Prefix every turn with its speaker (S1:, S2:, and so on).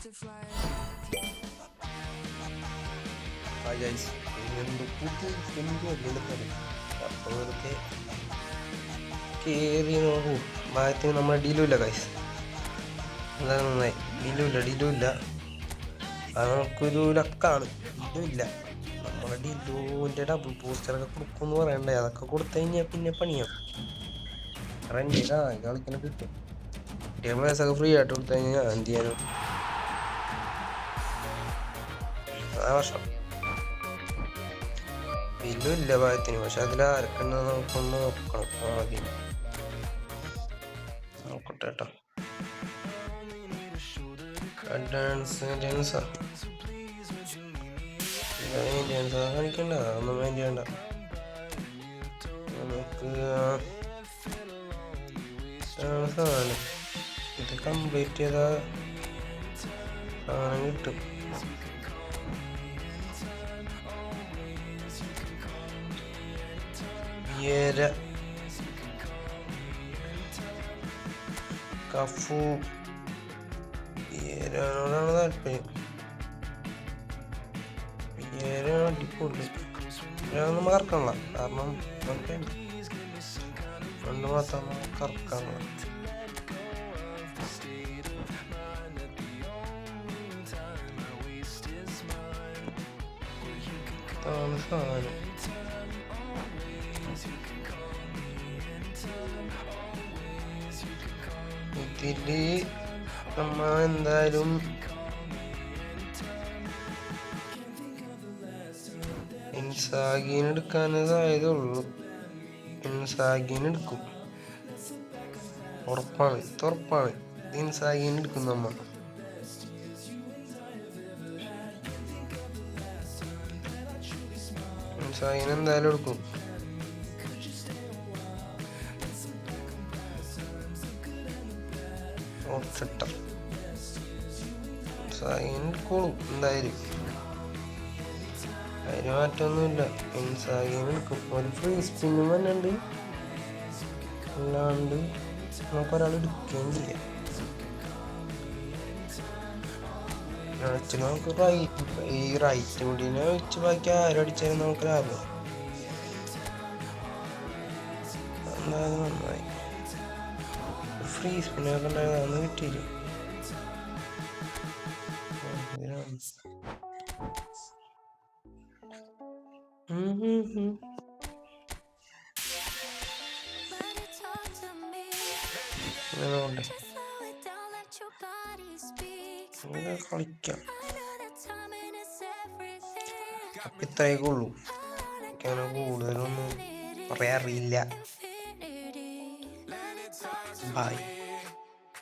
S1: Hi guys, അപ്പോൾ വെറുതെ കയറി നോക്കൂ. ഭാഗത്തിന് നമ്മളെ ഡീലുമില്ല ഗൈസ്. എന്താണ് നന്നായി, ഡീലുമില്ല. അത് നമുക്കൊരു ലക്കാണ്. ഡീലുമില്ല, നമ്മളെ ഡീലുവിൻ്റെ ഡബിൾ പോസ്റ്ററൊക്കെ കൊടുക്കുമെന്ന് പറയണ്ടേ. അതൊക്കെ കൊടുത്തു കഴിഞ്ഞാൽ പിന്നെ പണിയാം. റെൻ്റ് കളിക്കുന്ന കിട്ടും. ടേബിൾസൊക്കെ ഫ്രീ ആയിട്ട് കൊടുത്തു കഴിഞ്ഞാൽ ഞാൻ എന്ത് ചെയ്യാനും. ആ വർഷം ബില്ലുമില്ല ഭാഗത്തിന്, പക്ഷെ അതിലാരൊക്കെന്ന് നമുക്കൊന്ന് നോക്കണം. ആദ്യം നോക്കട്ടെ കേട്ടോ. കാണിക്കണ്ട, ഒന്നും മൈൻഡ് ചെയ്യണ്ട. നമുക്ക് സാധനം ഇത് കംപ്ലീറ്റ് ചെയ്ത സാധനം കിട്ടും. കഫു ഏരാനോടാണ് താല്പര്യം. അടിപൊളി നമുക്ക് ഇറക്കണില്ല, കാരണം ഫ്രണ്ട് മാത്രം നമുക്ക് ഇറക്കാനുള്ള. സാധനം ഇതില് നമ്മ എന്തായാലും ഇൻസാഗീന് എടുക്കാനേ ഉള്ളൂ. ഇൻസാഗീന് എടുക്കും, ഉറപ്പാണ്. ഇൻസാഗീന് എടുക്കും നമ്മ. ഇൻസാഗീന് എന്തായാലും എടുക്കും. എടുക്കോളും എന്തായാലും, അതിന് മാറ്റമൊന്നുമില്ല. ഇൻസാഗീന് എടുക്കും. ഒരു ഫ്രീ സ്പിന്നും തന്നെ അല്ലാണ്ട് നമുക്കൊരാൾ എടുക്കുകയും ചെയ്യാം. നമുക്ക് ഈ റൈറ്റ് മുടിനെ വെച്ച് ബാക്കി ആരും അടിച്ചാലും നമുക്ക് ലാഭം. എന്തായാലും നന്നായി. ഫ്രീ സ്പിന്നൊക്കെ ഉണ്ടായത് അതൊന്നും കിട്ടിയില്ല. കളിക്കാം. അപ്പൊ ഇത്രയൊക്കെ ഉള്ളൂ. കൂടുതലൊന്നും പറയാറില്ല. ബൈ.